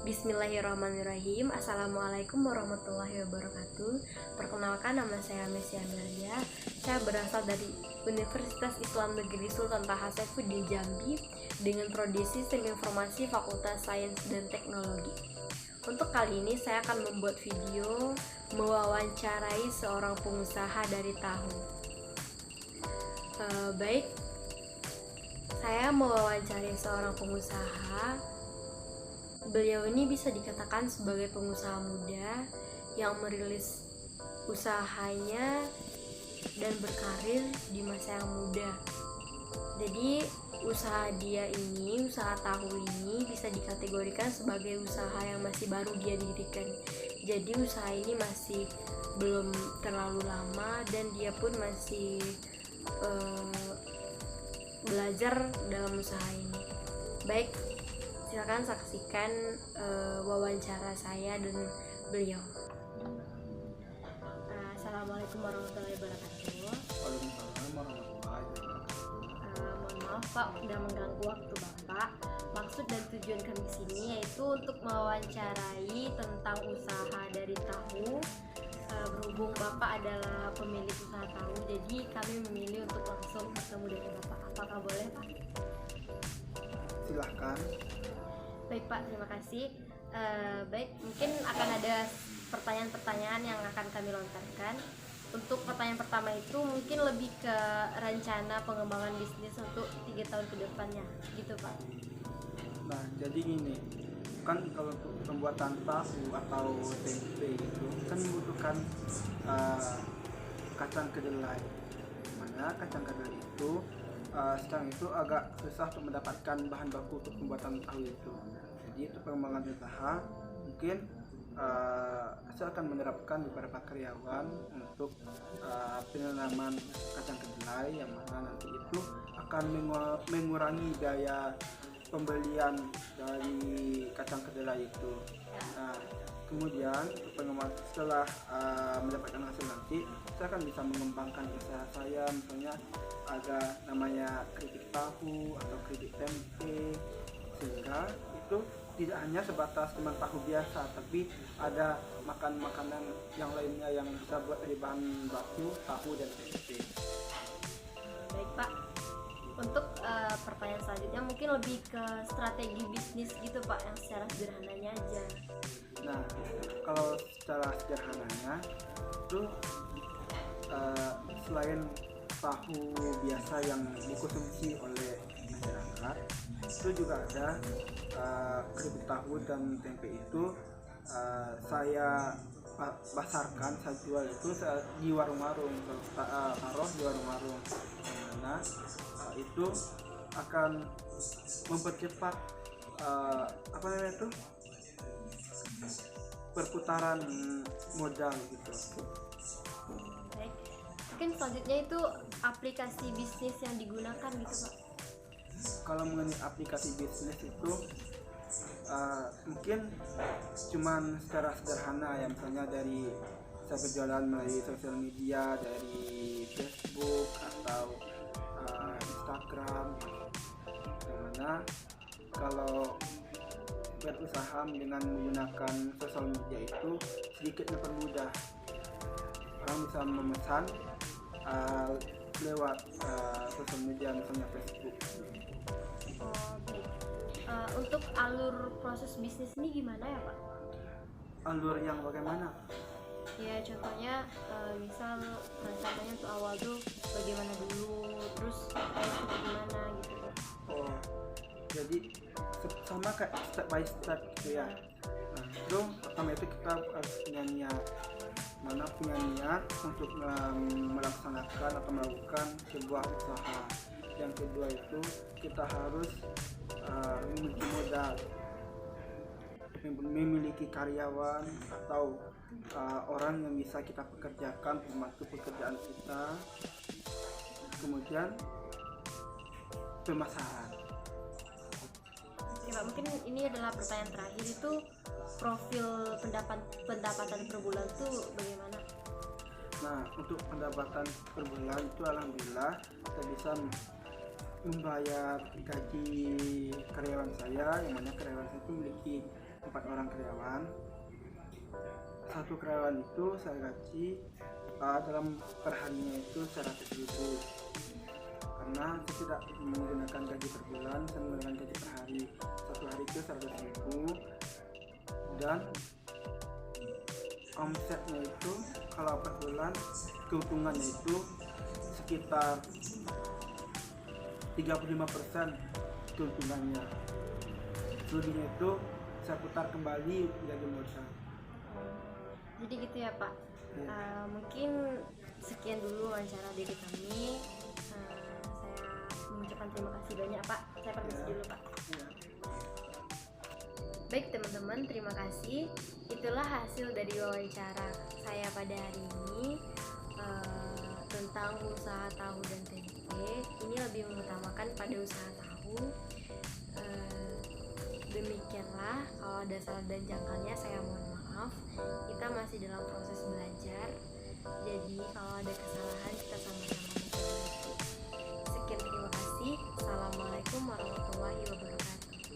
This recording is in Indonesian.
Bismillahirrahmanirrahim. Assalamualaikum warahmatullahi wabarakatuh. Perkenalkan, nama saya Mesya Amelia. Saya berasal dari Universitas Islam Negeri Sultan Taha Saifuddin Jambi dengan prodi Sistem Informasi Fakultas Sains dan Teknologi. Untuk kali ini saya akan membuat video mewawancarai seorang pengusaha dari tahu. Baik, saya mewawancarai seorang pengusaha. Beliau ini bisa dikatakan sebagai pengusaha muda yang merilis usahanya dan berkarir di masa yang muda. Jadi usaha dia ini, usaha tahu ini bisa dikategorikan sebagai usaha yang masih baru dia dirikan. Jadi usaha ini masih belum terlalu lama dan dia pun masih belajar dalam usaha ini. Baik, silakan saksikan wawancara saya dan beliau. Assalamualaikum warahmatullahi wabarakatuh. Waalaikumsalam warahmatullahi wabarakatuh. Mohon maaf Pak, udah mengganggu waktu Bapak. Maksud dan tujuan kami sini yaitu untuk mewawancarai tentang usaha dari tahu. Berhubung Bapak adalah pemilik usaha tahu, jadi kami memilih untuk langsung bertemu dengan Bapak. Apakah boleh Pak? Silahkan. Baik Pak, terima kasih. Baik, mungkin akan ada pertanyaan-pertanyaan yang akan kami lontarkan. Untuk pertanyaan pertama itu mungkin lebih ke rencana pengembangan bisnis untuk 3 tahun ke depannya, gitu Pak. Nah, jadi gini, kan kalau untuk pembuatan tahu atau tempe itu kan membutuhkan kacang kedelai. Mana kacang kedelai itu sekarang itu agak susah untuk mendapatkan bahan baku untuk pembuatan tahu itu. Jadi itu pengembangan usaha mungkin saya akan menerapkan beberapa karyawan untuk penanaman kacang kedelai yang mana nanti itu akan mengurangi daya pembelian dari kacang kedelai itu. Nah, kemudian setelah mendapatkan hasil nanti, saya akan bisa mengembangkan usaha saya, misalnya ada namanya keripik tahu atau keripik tempe, sehingga itu tidak hanya sebatas cuma tahu biasa, tapi ada makanan yang lainnya yang bisa buat dari bahan baku tahu dan tempe. Baik Pak, untuk pertanyaan selanjutnya mungkin lebih ke strategi bisnis gitu Pak, yang secara sederhananya aja. Nah, kalau secara sederhananya itu selain tahu biasa yang dikonsumsi oleh masyarakat, itu juga ada keripik tahu dan tempe itu saya pasarkan, saya jual itu di warung-warung, taruh di warung-warung, karena itu akan mempercepat perputaran modal gitu. Baik, mungkin selanjutnya itu aplikasi bisnis yang digunakan gitu Pak. Kalau mengenai aplikasi bisnis itu mungkin cuman secara sederhana ya, misalnya dari saya berjualan melalui sosial media, dari Facebook atau Instagram, dimana kalau berusaha dengan menggunakan sosial media itu sedikit mempermudah. Orang bisa memesan lewat sosial media, misalnya Facebook. Baik. Untuk alur proses bisnis ini gimana ya Pak? Alur yang bagaimana? Ya contohnya misal rencananya untuk awal tuh bagaimana dulu, terus gimana gitu Pak. Oh, jadi sama kayak step by step gitu ya. Nah, itu pertama itu kita harus punya niat. Punya niat untuk melaksanakan atau melakukan sebuah usaha. Yang kedua itu kita harus memiliki modal, memiliki karyawan atau orang yang bisa kita pekerjakan membantu pekerjaan kita. Kemudian pemasaran. Oke Pak, mungkin ini adalah pertanyaan terakhir, itu profil pendapatan per bulan tuh bagaimana? Nah, untuk pendapatan per bulan itu alhamdulillah kita bisa membayar gaji karyawan saya, yang mana karyawan saya itu memiliki 4 orang karyawan. Satu karyawan itu saya gaji dalam perharinya itu 100.000, karena saya tidak menggunakan gaji per bulan, saya menggunakan gaji per hari. Satu hari itu 100.000, dan omsetnya itu kalau per bulan keuntungannya itu sekitar 35% keuntungannya. Selebihnya itu saya putar kembali menjadi modal. Jadi gitu ya Pak. Mungkin sekian dulu wawancara dari kami. Saya mengucapkan terima kasih banyak Pak. Saya permisi dulu Pak. Ya. Baik teman-teman, terima kasih. Itulah hasil dari wawancara saya pada hari ini tentang usaha tahu dan tempe. Ini lebih mengutamakan pada usaha tahu. Demikianlah, kalau ada salah dan jangkalnya saya mohon maaf. Kita masih dalam proses belajar. Jadi kalau ada kesalahan